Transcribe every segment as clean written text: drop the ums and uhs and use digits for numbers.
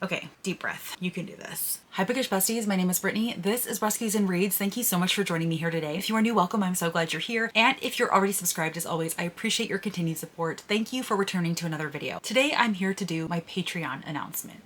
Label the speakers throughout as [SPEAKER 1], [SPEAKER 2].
[SPEAKER 1] Okay, deep breath. You can do this. Hi Bookish Besties, my name is Brittany. This is Rescues and Reads. Thank you so much for joining me here today. If you are new, welcome. I'm so glad you're here. And if you're already subscribed, as always, I appreciate your continued support. Thank you for returning to another video. Today, I'm here to do my Patreon announcement.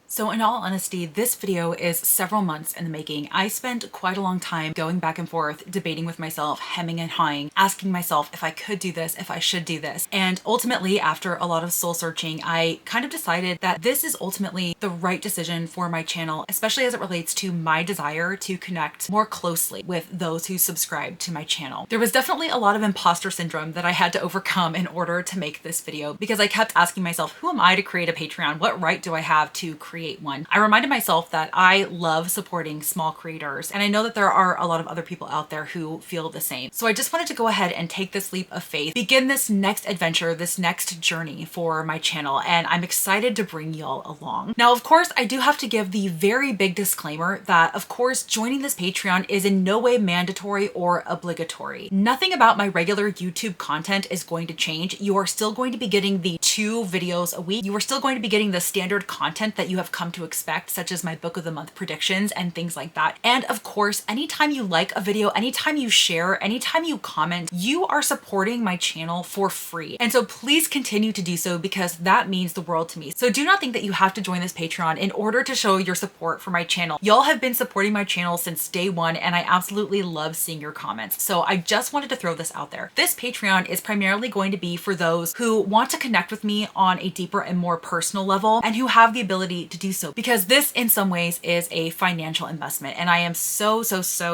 [SPEAKER 1] So in all honesty, this video is several months in the making. I spent quite a long time going back and forth, debating with myself, hemming and hawing, asking myself if I could do this, if I should do this. And ultimately, after a lot of soul searching, I kind of decided that this is ultimately the right decision for my channel, especially as it relates to my desire to connect more closely with those who subscribe to my channel. There was definitely a lot of imposter syndrome that I had to overcome in order to make this video because I kept asking myself, who am I to create a Patreon? What right do I have to create one? I reminded myself that I love supporting small creators, and I know that there are a lot of other people out there who feel the same. So I just wanted to go ahead and take this leap of faith, begin this next adventure, this next journey for my channel, and I'm excited to bring y'all along. Now, of course, I do have to give the very big disclaimer that, of course, joining this Patreon is in no way mandatory or obligatory. Nothing about my regular YouTube content is going to change. You are still going to be getting the 2 videos a week. You are still going to be getting the standard content that you have come to expect, such as my book of the month predictions and things like that. And of course, anytime you like a video, anytime you share, anytime you comment, you are supporting my channel for free. And so please continue to do so because that means the world to me. So do not think that you have to join this Patreon in order to show your support for my channel. Y'all have been supporting my channel since day one, and I absolutely love seeing your comments. So I just wanted to throw this out there. This Patreon is primarily going to be for those who want to connect with me on a deeper and more personal level and who have the ability to do so, because this in some ways is a financial investment, and I am so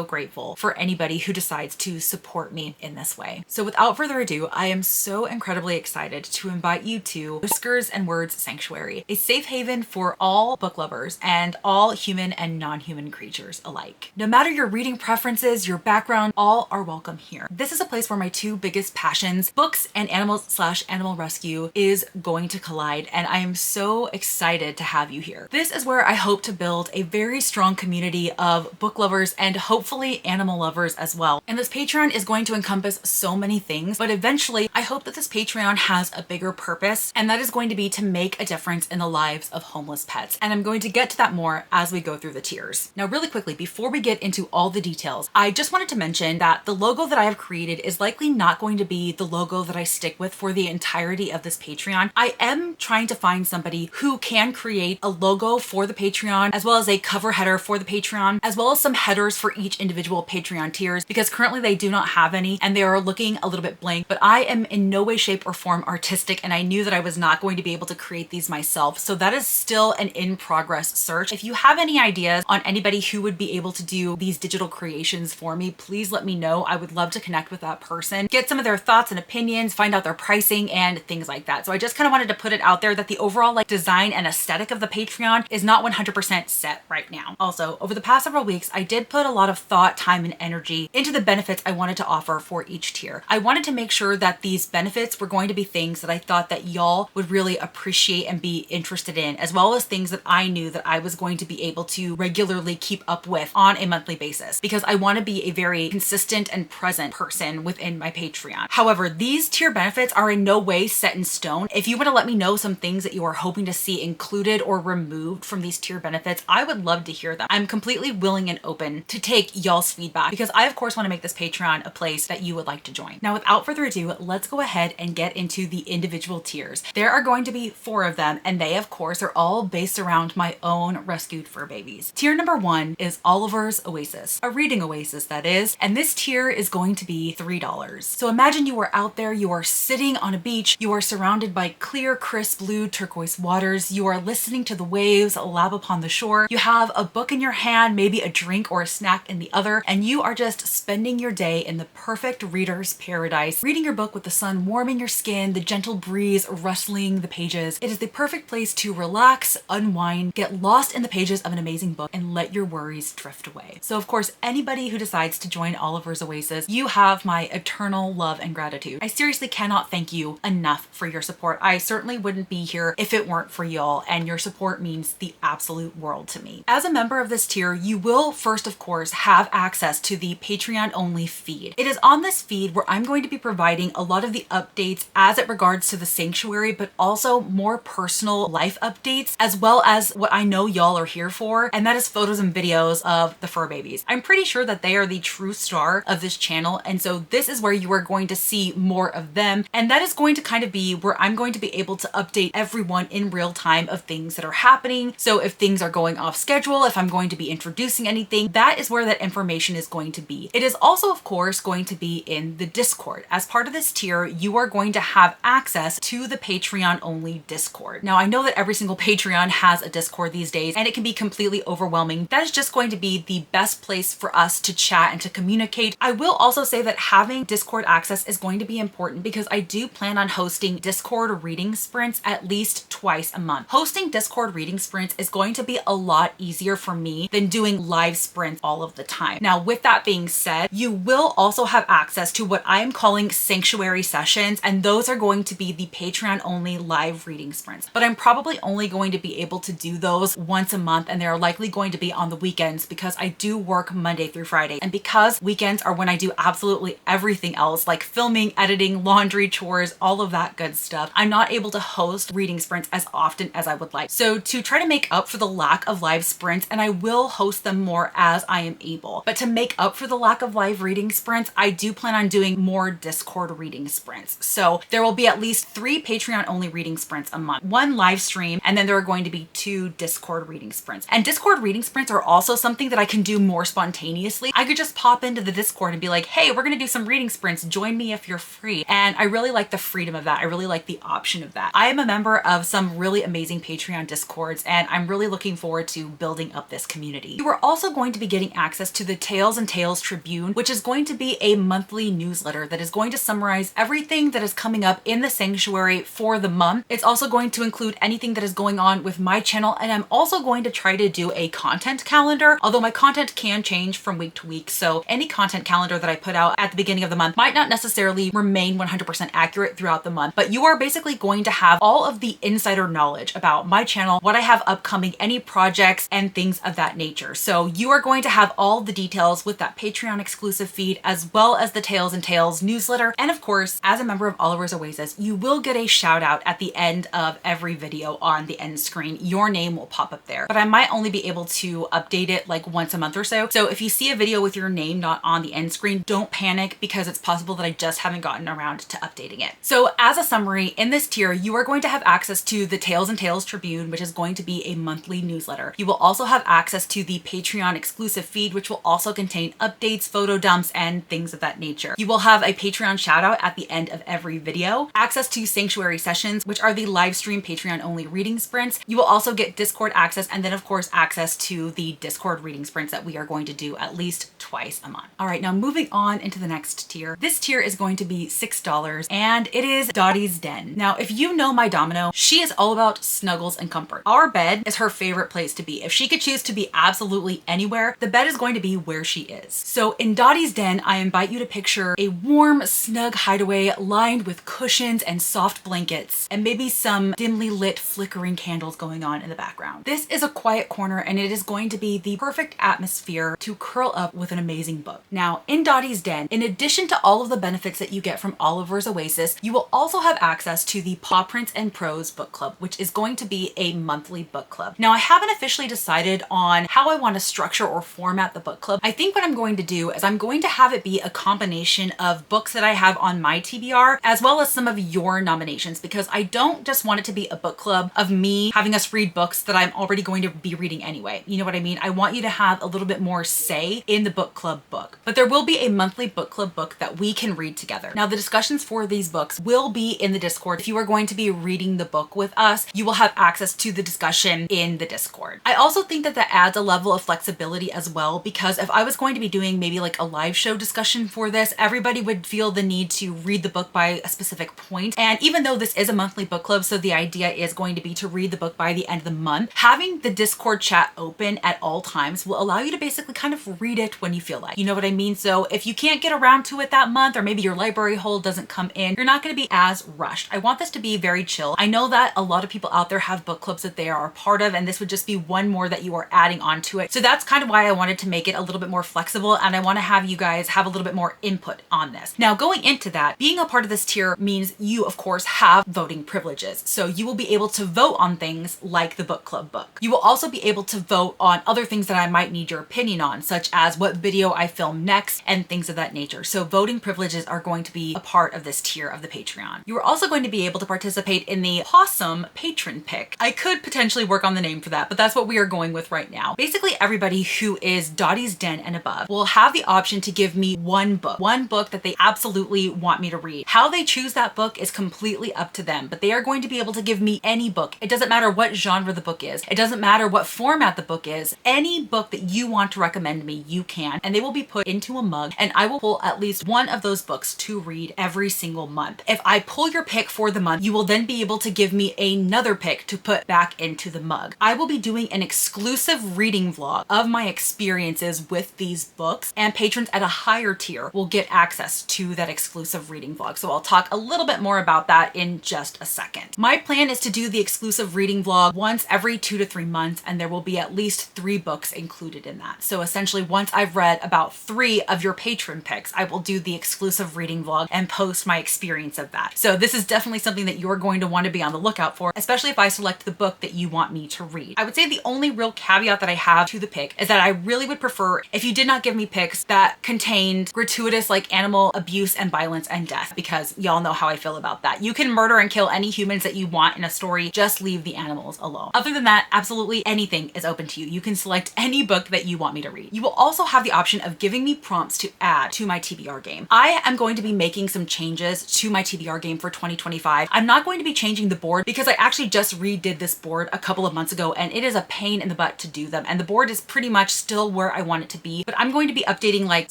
[SPEAKER 1] grateful for anybody who decides to support me in this way. So without further ado, I am so incredibly excited to invite you to Whiskers and Words Sanctuary, a safe haven for all book lovers and all human and non-human creatures alike. No matter your reading preferences, your background, all are welcome here. This is a place where my 2 biggest passions, books and animals/animal rescue, is going to collide, and I am so excited to have you here. This is where I hope to build a very strong community of book lovers and hopefully animal lovers as well. And this Patreon is going to encompass so many things, but eventually I hope that this Patreon has a bigger purpose, and that is going to be to make a difference in the lives of homeless pets. And I'm going to get to that more as we go through the tiers. Now, really quickly, before we get into all the details, I just wanted to mention that the logo that I have created is likely not going to be the logo that I stick with for the entirety of this Patreon. I am trying to find somebody who can create a logo for the Patreon, as well as a cover header for the Patreon, as well as some headers for each individual Patreon tiers, because currently they do not have any and they are looking a little bit blank. But I am in no way, shape, or form artistic, and I knew that I was not going to be able to create these myself. So that is still an in-progress search. If you have any ideas on anybody who would be able to do these digital creations for me, please let me know. I would love to connect with that person, get some of their thoughts and opinions, find out their pricing and things like that. So I just kind of wanted to put it out there that the overall design and aesthetic of the Patreon is not 100% set right now. Also, over the past several weeks, I did put a lot of thought, time, and energy into the benefits I wanted to offer for each tier. I wanted to make sure that these benefits were going to be things that I thought that y'all would really appreciate and be interested in, as well as things that I knew that I was going to be able to regularly keep up with on a monthly basis, because I want to be a very consistent and present person within my Patreon. However, these tier benefits are in no way set in stone. If you want to let me know some things that you are hoping to see included or removed from these tier benefits, I would love to hear them. I'm completely willing and open to take y'all's feedback, because I of course want to make this Patreon a place that you would like to join. Now, without further ado, let's go ahead and get into the individual tiers. There are going to be 4 of them, and they of course are all based around my own rescued fur babies. Tier number 1 is Oliver's Oasis, a reading oasis that is, and this tier is going to be $3. So imagine you are out there, you are sitting on a beach, you are surrounded by clear, crisp blue turquoise waters, you are listening to the waves lap upon the shore, you have a book in your hand, maybe a drink or a snack in the other, and you are just spending your day in the perfect reader's paradise, reading your book with the sun warming your skin, the gentle breeze rustling the pages. It is the perfect place to relax, unwind, get lost in the pages of an amazing book, and let your worries drift away. So of course, anybody who decides to join Oliver's Oasis, you have my eternal love and gratitude. I seriously cannot thank you enough for your support support. I certainly wouldn't be here if it weren't for y'all, and your support means the absolute world to me. As a member of this tier, you will first, of course, have access to the Patreon only feed. It is on this feed where I'm going to be providing a lot of the updates as it regards to the sanctuary, but also more personal life updates, as well as what I know y'all are here for, and that is photos and videos of the fur babies. I'm pretty sure that they are the true star of this channel, and so this is where you are going to see more of them, and that is going to kind of be where I'm going to be able to update everyone in real time of things that are happening. So if things are going off schedule, if I'm going to be introducing anything, that is where that information is going to be. It is also, of course, going to be in the Discord. As part of this tier, you are going to have access to the Patreon only Discord. Now, I know that every single Patreon has a Discord these days, and it can be completely overwhelming. That is just going to be the best place for us to chat and to communicate. I will also say that having Discord access is going to be important because I do plan on hosting Discord reading sprints at least twice a month. Hosting Discord reading sprints is going to be a lot easier for me than doing live sprints all of the time. Now, with that being said, you will also have access to what I am calling sanctuary sessions, and those are going to be the Patreon only live reading sprints. But I'm probably only going to be able to do those once a month, and they're likely going to be on the weekends because I do work Monday through Friday. And because weekends are when I do absolutely everything else, like filming, editing, laundry, chores, all of that good stuff, I'm not able to host reading sprints as often as I would like. So to try to make up for the lack of live sprints, and I will host them more as I am able, but to make up for the lack of live reading sprints, I do plan on doing more Discord reading sprints. So there will be at least 3 Patreon only reading sprints a month, 1 live stream, and then there are going to be 2 Discord reading sprints. And Discord reading sprints are also something that I can do more spontaneously. I could just pop into the Discord and be like, hey, we're gonna do some reading sprints, join me if you're free. And I really like the freedom of that. I really like the option of that. I am a member of some really amazing Patreon Discords, and I'm really looking forward to building up this community. You are also going to be getting access to the Tales and Tales Tribune, which is going to be a monthly newsletter that is going to summarize everything that is coming up in the sanctuary for the month. It's also going to include anything that is going on with my channel, and I'm also going to try to do a content calendar, although my content can change from week to week. So any content calendar that I put out at the beginning of the month might not necessarily remain 100% accurate throughout the month, but you are basically going to have all of the insider knowledge about my channel, what I have upcoming, any projects and things of that nature. So you are going to have all the details with that Patreon exclusive feed, as well as the Tales and Tales newsletter. And of course, as a member of Oliver's Oasis, you will get a shout out at the end of every video on the end screen. Your name will pop up there, but I might only be able to update it like once a month or so. So if you see a video with your name not on the end screen, don't panic because it's possible that I just haven't gotten around to updating it. So as a summary, in this tier, you are going to have access to the Tales and Tales Tribune, which is going to be a monthly newsletter. You will also have access to the Patreon exclusive feed, which will also contain updates, photo dumps, and things of that nature. You will have a Patreon shout out at the end of every video, access to sanctuary sessions, which are the live stream Patreon only reading sprints. You will also get Discord access, and then of course access to the Discord reading sprints that we are going to do at least twice a month. All right, now moving on into the next tier. This tier is going to be $6, and it is Dottie's Den. Now, if you know my Domino, she is all about snuggles and comfort. Our bed is her favorite place to be. If she could choose to be absolutely anywhere, the bed is going to be where she is. So in Dottie's Den, I invite you to picture a warm, snug hideaway lined with cushions and soft blankets, and maybe some dimly lit flickering candles going on in the background. This is a quiet corner, and it is going to be the perfect atmosphere to curl up with an amazing book. Now, in Dottie's Den, in addition to all of the benefits that you get from Oliver's Oasis, you will also have access to the Paw Prints and Prose book club, which is going to be a monthly book club. Now, I haven't officially decided on how I want to structure or format the book club. I think what I'm going to do is I'm going to have it be a combination of books that I have on my TBR, as well as some of your nominations, because I don't just want it to be a book club of me having us read books that I'm already going to be reading anyway. You know what I mean? I want you to have a little bit more say in the book club book, but there will be a monthly book club book that we can read together. Now, the discussions for these books will be in the Discord. If you are going to be reading the book with us, you will have access to the discussion in the Discord. I also think that that adds a level of flexibility as well, because if I was going to be doing maybe like a live show discussion for this, everybody would feel the need to read the book by a specific point. And even though this is a monthly book club, so the idea is going to be to read the book by the end of the month, having the Discord chat open at all times will allow you to basically kind of read it when you feel like. You know what I mean? So if you can't get around to it that month, or maybe your library hold doesn't come in, you're not going to be as rushed. I want this to be very chill. I know that a lot of people out there have book clubs that they are a part of, and this would just be one more that you are adding onto it. So that's kind of why I wanted to make it a little bit more flexible, and I want to have you guys have a little bit more input on this. Now, going into that, being a part of this tier means you, of course, have voting privileges. So you will be able to vote on things like the book club book. You will also be able to vote on other things that I might need your opinion on, such as what video I film next and things of that nature. So voting privileges are going to be a part of this tier of the Patreon. You are also going to be able to participate in the Possum patron pick. I could potentially work on the name for that, but that's what we are going with right now. Basically, everybody who is Dottie's Den and above will have the option to give me one book that they absolutely want me to read. How they choose that book is completely up to them, but they are going to be able to give me any book. It doesn't matter what genre the book is. It doesn't matter what format the book is. Any book that you want to recommend me, you can, and they will be put into a mug, and I will pull at least one of those books to read every single month. If I pull your pick for the month, you will then be able to give me another pick to put back into the mug. I will be doing an exclusive reading vlog of my experiences with these books, and patrons at a higher tier will get access to that exclusive reading vlog. So I'll talk a little bit more about that in just a second. My plan is to do the exclusive reading vlog once every 2 to 3 months, and there will be at least 3 books included in that. So essentially, once I've read about 3 of your patron picks, I will do the exclusive reading vlog and post my experience of that. So this is definitely something that you're going to want to be on the lookout for, especially if I select the book that you want me to read. I would say the only real caveat that I have to the pick is that I really would prefer if you did not give me picks that contained gratuitous like animal abuse and violence and death, because y'all know how I feel about that. You can murder and kill any humans that you want in a story, just leave the animals alone. Other than that, absolutely anything is open to you. You can select any book that you want me to read. You will also have the option of giving me prompts to add to my TBR game. I am going to be making some changes to my TBR game for 2025. I'm not going to be changing the board because I actually just redid this board a couple of months ago, and it is a pain in the butt to do them. And the board is pretty much still where I want it to be, but I'm going to be updating like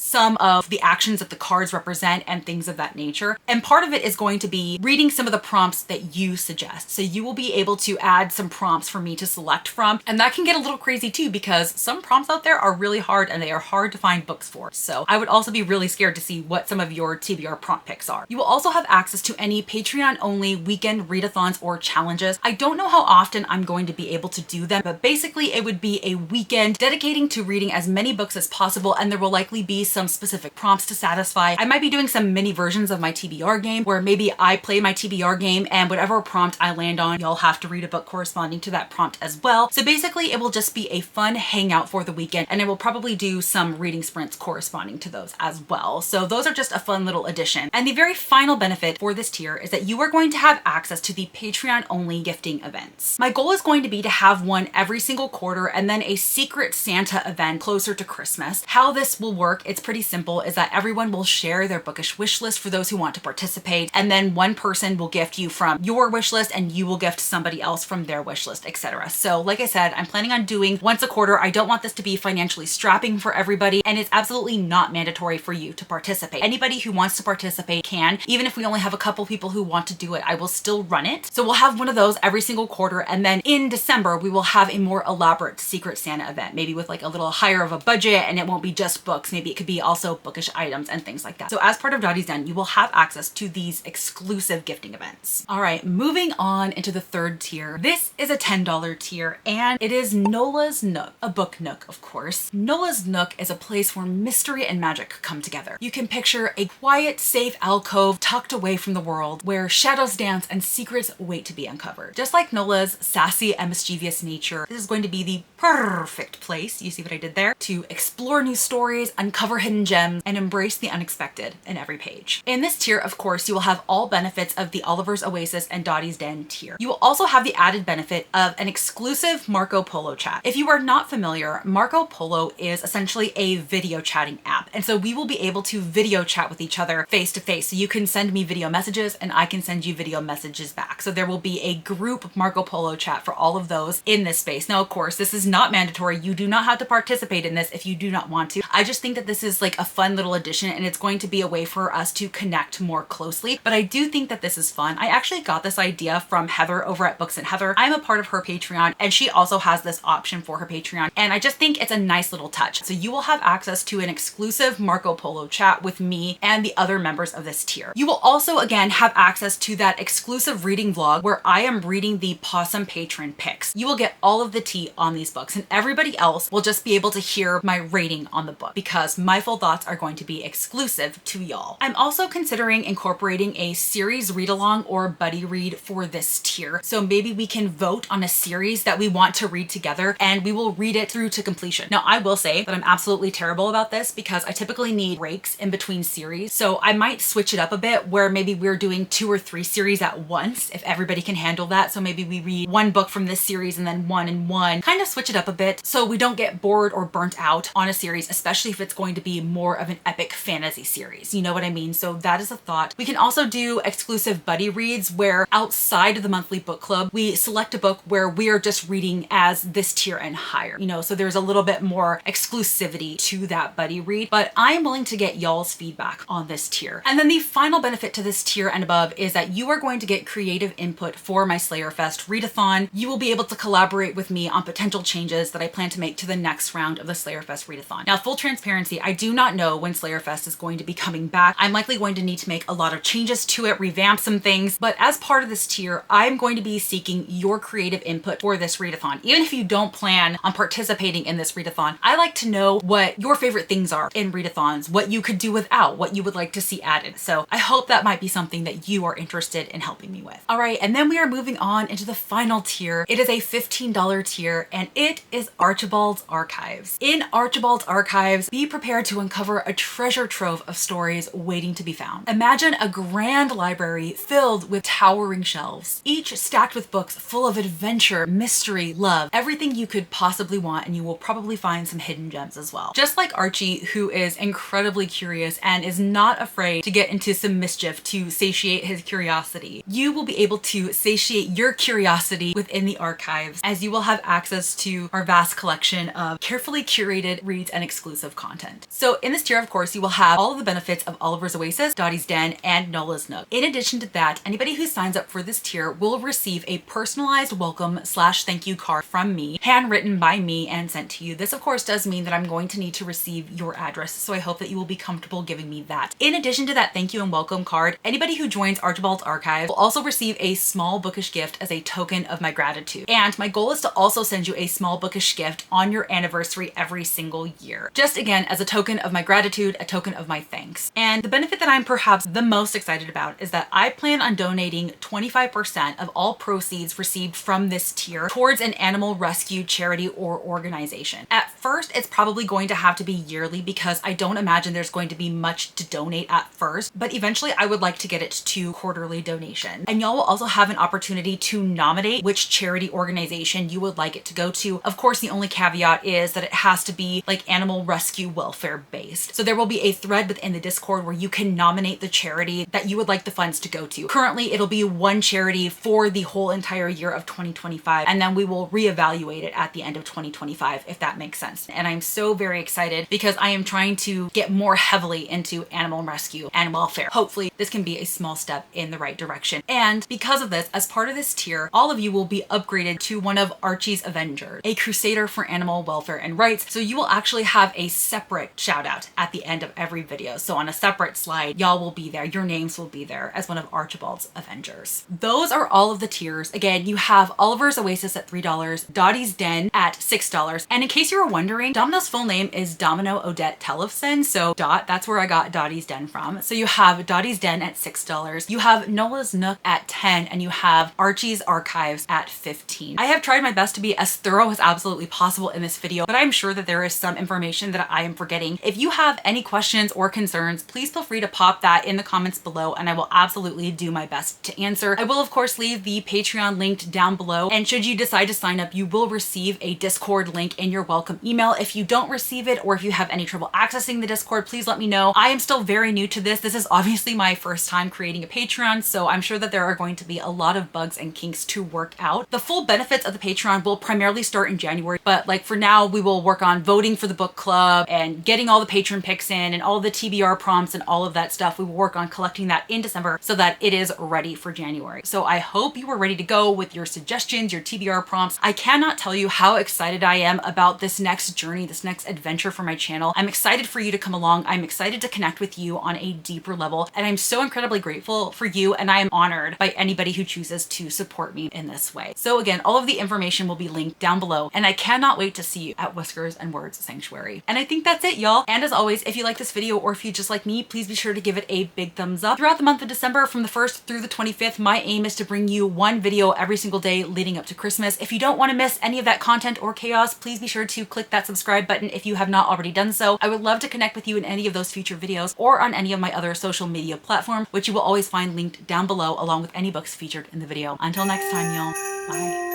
[SPEAKER 1] some of the actions that the cards represent and things of that nature. And part of it is going to be reading some of the prompts that you suggest. So you will be able to add some prompts for me to select from. And that can get a little crazy too, because some prompts out there are really hard and they are hard to find books for. So I would also be really scared to see what some of your TBR prompt picks are. You will also have access to any Patreon only weekend readathons or challenges. I don't know how often I'm going to be able to do them, but basically it would be a weekend dedicating to reading as many books as possible, and there will likely be some specific prompts to satisfy. I might be doing some mini versions of my TBR game where maybe I play my TBR game and whatever prompt I land on, y'all have to read a book corresponding to that prompt as well. So basically it will just be a fun hangout for the weekend, and I will probably do some reading sprints corresponding to those as well. So those are just a fun little addition. And the very final benefit for this tier is that you are going to have access to the Patreon only gifting events. My goal is going to be to have one every single quarter and then a secret Santa event closer to Christmas. How this will work, it's pretty simple, is that everyone will share their bookish wish list for those who want to participate, and then one person will gift you from your wish list and you will gift somebody else from their wish list, etc. So like I said, I'm planning on doing once a quarter. I don't want this to be financially strapping for everybody, and it's absolutely not mandatory for you to participate. Anybody who wants to participate can. Even if we only have a couple people who want to do it, I will still run it. So we'll have one of those every single quarter, and then in December we will have a more elaborate Secret Santa event, maybe with like a little higher of a budget, and it won't be just books. Maybe it could be also bookish items and things like that. So as part of Dottie's Den, you will have access to these exclusive gifting events. All right, moving on into the third tier. This is a $10 tier, and it is Nola's Nook, a book nook, of course. Nola's Nook is a place where mystery and magic come together. You can picture a quiet, safe alcove tucked away from the world where shadows dance and secrets wait to be uncovered. Just like Nola's sassy and mischievous nature, this is going to be the perfect place, you see what I did there, to explore new stories, uncover hidden gems, and embrace the unexpected in every page. In this tier, of course, you will have all benefits of the Oliver's Oasis and Dottie's Den tier. You will also have the added benefit of an exclusive Marco Polo chat. If you are not familiar, Marco Polo is essentially a video chatting app. And so we will be able to video chat with each other face to face. So you can send me video messages and I can send you video messages back. So there will be a group Marco Polo chat for all of those in this space. Now, of course, this is not mandatory. You do not have to participate in this if you do not want to. I just think that this is like a fun little addition, and it's going to be a way for us to connect more closely. But I do think that this is fun. I actually got this idea from Heather over at Books and Heather. I'm a part of her Patreon, and she also has this option for her Patreon. And I just think it's a nice little touch. So you will have access to an exclusive Marco Polo chat with me and the other members of this tier. You will also, again, have access access to that exclusive reading vlog where I am reading the Possum Patron picks. You will get all of the tea on these books, and everybody else will just be able to hear my rating on the book because my full thoughts are going to be exclusive to y'all. I'm also considering incorporating a series read along or buddy read for this tier. So maybe we can vote on a series that we want to read together and we will read it through to completion. Now, I will say that I'm absolutely terrible about this because I typically need breaks in between series. So I might switch it up a bit where maybe we're doing 2 or 3 series at once if everybody can handle that. So maybe we read one book from this series and then one and one, kind of switch it up a bit so we don't get bored or burnt out on a series, especially if it's going to be more of an epic fantasy series. You know what I mean? So that is a thought. We can also do exclusive buddy reads where outside of the monthly book club, we select a book where we are just reading as this tier and higher, you know, so there's a little bit more exclusivity to that buddy read, but I'm willing to get y'all's feedback on this tier. And then the final benefit to this tier and above is that you are going to get creative input for my Slayerfest readathon. You will be able to collaborate with me on potential changes that I plan to make to the next round of the Slayerfest readathon. Now, full transparency, I do not know when Slayerfest is going to be coming back. I'm likely going to need to make a lot of changes to it, revamp some things, but as part of this tier, I'm going to be seeking your creative input for this readathon. Even if you don't plan on participating in this readathon, I like to know what your favorite things are in readathons, what you could do without, what you would like to see added. So I hope that might be something that you are interested in helping me with. All right, and then we are moving on into the final tier. It is a $15 tier and it is Archibald's Archives. In Archibald's Archives, be prepared to uncover a treasure trove of stories waiting to be found. Imagine a grand library filled with towering shelves, each stacked with books full of adventure, mystery, love, everything you could possibly want, and you will probably find some hidden gems as well. Just like Archie, who is incredibly curious and is not afraid to get into some mischief to satiate his curiosity, you will be able to satiate your curiosity within the archives as you will have access to our vast collection of carefully curated reads and exclusive content. So in this tier, of course, you will have all of the benefits of Oliver's Oasis, Dottie's Den, and Nola's Nook. In addition to that, anybody who signs up for this tier will receive a personalized welcome / thank you card from me, handwritten by me and sent to you. This of course does mean that I'm going to need to receive your address, so I hope that you will be comfortable giving me that. In addition to that thank you and welcome card, anybody who joins Archibald's Archive will also receive a small bookish gift as a token of my gratitude. And my goal is to also send you a small bookish gift on your anniversary every single year. Just again, as a token of my gratitude, a token of my thanks. And the benefit that I'm perhaps the most excited about is that I plan on donating 25% of all proceeds received from this tier towards an animal rescue charity or organization. At first, it's probably going to have to be yearly because I don't imagine there's going to be much to donate at first, but eventually I would like to get it to quarterly donation. And y'all will also have an opportunity to nominate which charity organization you would like it to go to. Of course, the only caveat is that it has to be like animal rescue welfare based. So there will be a thread within the Discord where you can nominate the charity that you would like the funds to go to. Currently, it'll be one charity for the whole entire year of 2025, and then we will reevaluate it at the end of 2025, if that makes sense. And I'm so very excited because I am trying to get more heavily into animal rescue and welfare. Hopefully, this can be a small step in the right direction. And because of this, as part of this tier, all of you will be upgraded to one of Archie's Avengers, a crusader for animal welfare and rights. So you will actually have a separate shout out at the end of every video. So on a separate slide, y'all will be there. Your names will be there as one of Archibald's Avengers. Those are all of the tiers. Again, you have Oliver's Oasis at $3, Dottie's Den at $6. And in case you were wondering, Domino's full name is Domino Odette Tellefson. So Dot, that's where I got Dottie's Den from. So you have Dottie's Den at $6. You have Nola's Nook at $10, and you have Archie's Archives at $15. I have tried my best to be as thorough as absolutely possible in this video, but I'm sure that there is some information that I am forgetting. If you have any questions or concerns, please feel free to pop that in the comments below and I will absolutely do my best to answer. I will of course leave the Patreon linked down below, and should you decide to sign up, you will receive a Discord link in your welcome email. If you don't receive it or if you have any trouble accessing the Discord, please let me know. I am still very new to this. This is obviously my first time creating a Patreon, so I'm sure that there are going to be a lot of bugs and kinks to work out. The full benefits of the Patreon will primarily start in January, but like for now, we will work on voting for the book club and getting all the patron picks in and all the TBR prompts and all of that stuff. We will work on collecting that in December so that it is ready for January. So I hope you are ready to go with your suggestions, your TBR prompts. I cannot tell you how excited I am about this next journey, this next adventure for my channel. I'm excited for you to come along. I'm excited to connect with you on a deeper level. And I'm so incredibly grateful for you, and I am honored by anybody who chooses to support me in this way. So again, all of the information will be linked down below, and I cannot wait to see you at Whiskers and Words Sanctuary. And I think that's it, y'all. And as always, if you like this video or if you just like me, please be sure to give it a big thumbs up. Throughout the month of December, from the 1st through the 25th, my aim is to bring you one video every single day leading up to Christmas. If you don't want to miss any of that content or chaos, please be sure to click that subscribe button if you have not already done so. I would love to connect with you in any of those future videos or on any of my other social media platforms, which you will always find linked down below along with any books featured in the video. Until next time, y'all. Bye.